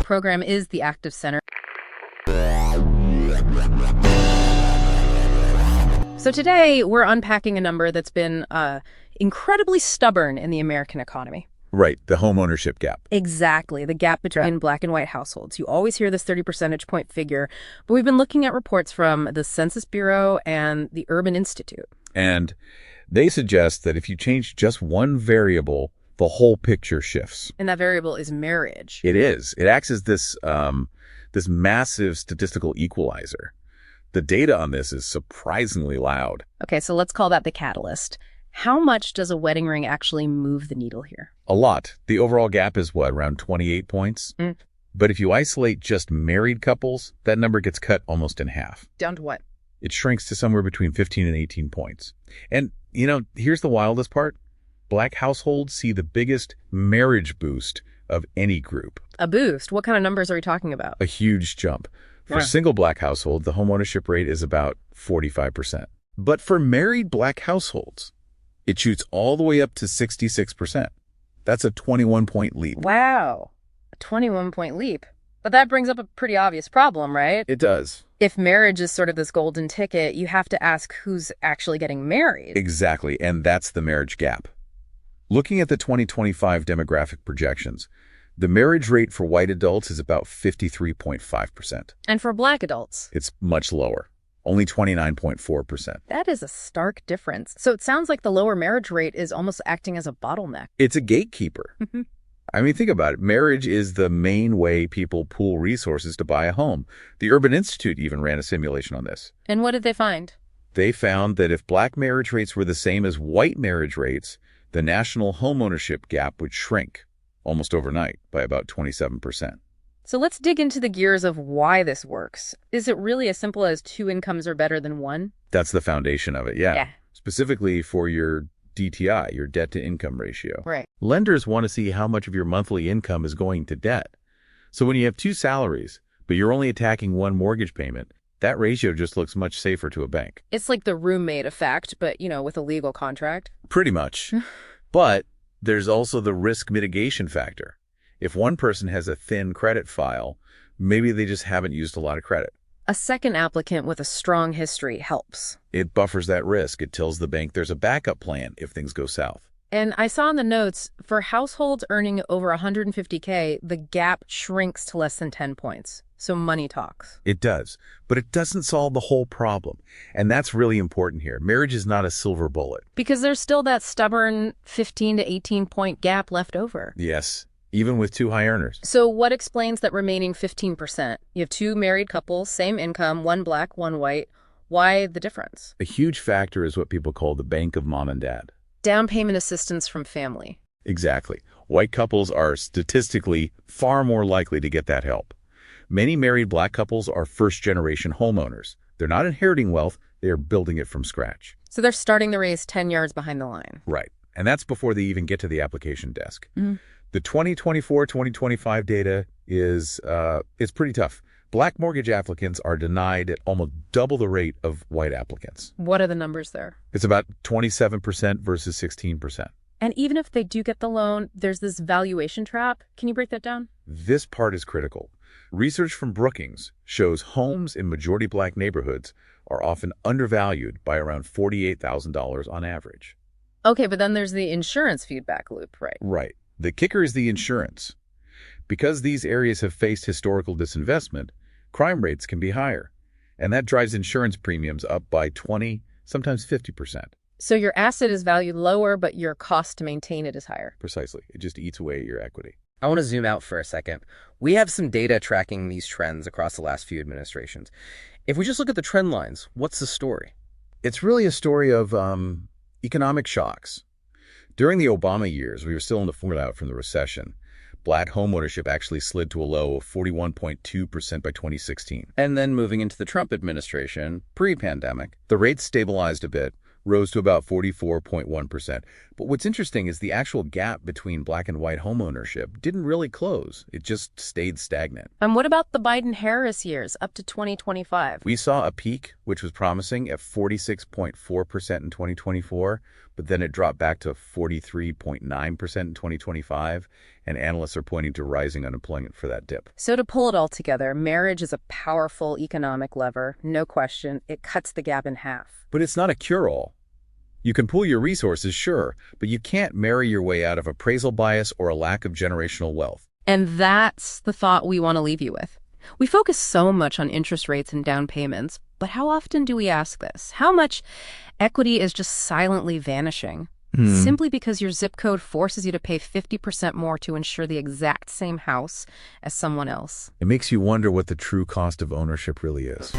Program is the active center. So today we're unpacking a number that's been incredibly stubborn in the American economy. Right, the homeownership gap. Exactly, the gap between black and white households. You always hear this 30 percentage point figure, but we've been looking at reports from the Census Bureau and the Urban Institute. And they suggest that if you change just one variable, the whole picture shifts. And that variable is marriage. It is. It acts as this massive statistical equalizer. The data on this is surprisingly loud. Okay, so let's call that the catalyst. How much does a wedding ring actually move the needle here? A lot. The overall gap is what, around 28 points? But if you isolate just married couples, that number gets cut almost in half. Down to what? It shrinks to somewhere between 15 and 18 points. And, here's the wildest part. Black households see the biggest marriage boost of any group. A boost? What kind of numbers are we talking about? A huge jump. For single black households, the homeownership rate is about 45%. But for married black households, it shoots all the way up to 66%. That's a 21-point leap. Wow, a 21-point leap. But that brings up a pretty obvious problem, right? It does. If marriage is sort of this golden ticket, you have to ask who's actually getting married. Exactly, and that's the marriage gap. Looking at the 2025 demographic projections, the marriage rate for white adults is about 53.5%. And for black adults? It's much lower, only 29.4%. That is a stark difference. So it sounds like the lower marriage rate is almost acting as a bottleneck. It's a gatekeeper. I mean, think about it. Marriage is the main way people pool resources to buy a home. The Urban Institute even ran a simulation on this. And what did they find? They found that if black marriage rates were the same as white marriage rates, the national homeownership gap would shrink almost overnight by about 27%. So let's dig into the gears of why this works. Is it really as simple as two incomes are better than one? That's the foundation of it, yeah. Specifically for your DTI, your debt-to-income ratio. Right. Lenders want to see how much of your monthly income is going to debt. So when you have two salaries, but you're only attacking one mortgage payment, that ratio just looks much safer to a bank. It's like the roommate effect, but, with a legal contract. Pretty much. But there's also the risk mitigation factor. If one person has a thin credit file, maybe they just haven't used a lot of credit. A second applicant with a strong history helps. It buffers that risk. It tells the bank there's a backup plan if things go south. And I saw in the notes, for households earning over $150K, the gap shrinks to less than 10 points. So money talks. It does, but it doesn't solve the whole problem. And that's really important here. Marriage is not a silver bullet. Because there's still that stubborn 15 to 18-point gap left over. Yes, even with two high earners. So what explains that remaining 15%? You have two married couples, same income, one black, one white. Why the difference? A huge factor is what people call the bank of mom and dad. Down payment assistance from family. Exactly. White couples are statistically far more likely to get that help. Many married black couples are first-generation homeowners. They're not inheriting wealth, they are building it from scratch. So they're starting the race 10 yards behind the line. Right. And that's before they even get to the application desk. The 2024-2025 data is pretty tough. Black mortgage applicants are denied at almost double the rate of white applicants. What are the numbers there? It's about 27% versus 16%. And even if they do get the loan, there's this valuation trap. Can you break that down? This part is critical. Research from Brookings shows homes in majority black neighborhoods are often undervalued by around $48,000 on average. Okay, but then there's the insurance feedback loop, right? Right. The kicker is the insurance. Because these areas have faced historical disinvestment, crime rates can be higher. And that drives insurance premiums up by 20, sometimes 50%. So your asset is valued lower, but your cost to maintain it is higher. Precisely. It just eats away at your equity. I want to zoom out for a second. We have some data tracking these trends across the last few administrations. If we just look at the trend lines, what's the story? It's really a story of economic shocks. During the Obama years, we were still in the fallout from the recession. Black homeownership actually slid to a low of 41.2% by 2016. And then moving into the Trump administration, pre-pandemic, the rate stabilized a bit, rose to about 44.1%. But what's interesting is the actual gap between black and white homeownership didn't really close. It just stayed stagnant. And what about the Biden-Harris years up to 2025? We saw a peak, which was promising, at 46.4% in 2024, but then it dropped back to 43.9% in 2025, and analysts are pointing to rising unemployment for that dip. So to pull it all together, marriage is a powerful economic lever, no question. It cuts the gap in half. But it's not a cure-all. You can pool your resources, sure, but you can't marry your way out of appraisal bias or a lack of generational wealth. And that's the thought we want to leave you with. We focus so much on interest rates and down payments, but how often do we ask this? How much equity is just silently vanishing? Simply because your zip code forces you to pay 50% more to insure the exact same house as someone else. It makes you wonder what the true cost of ownership really is.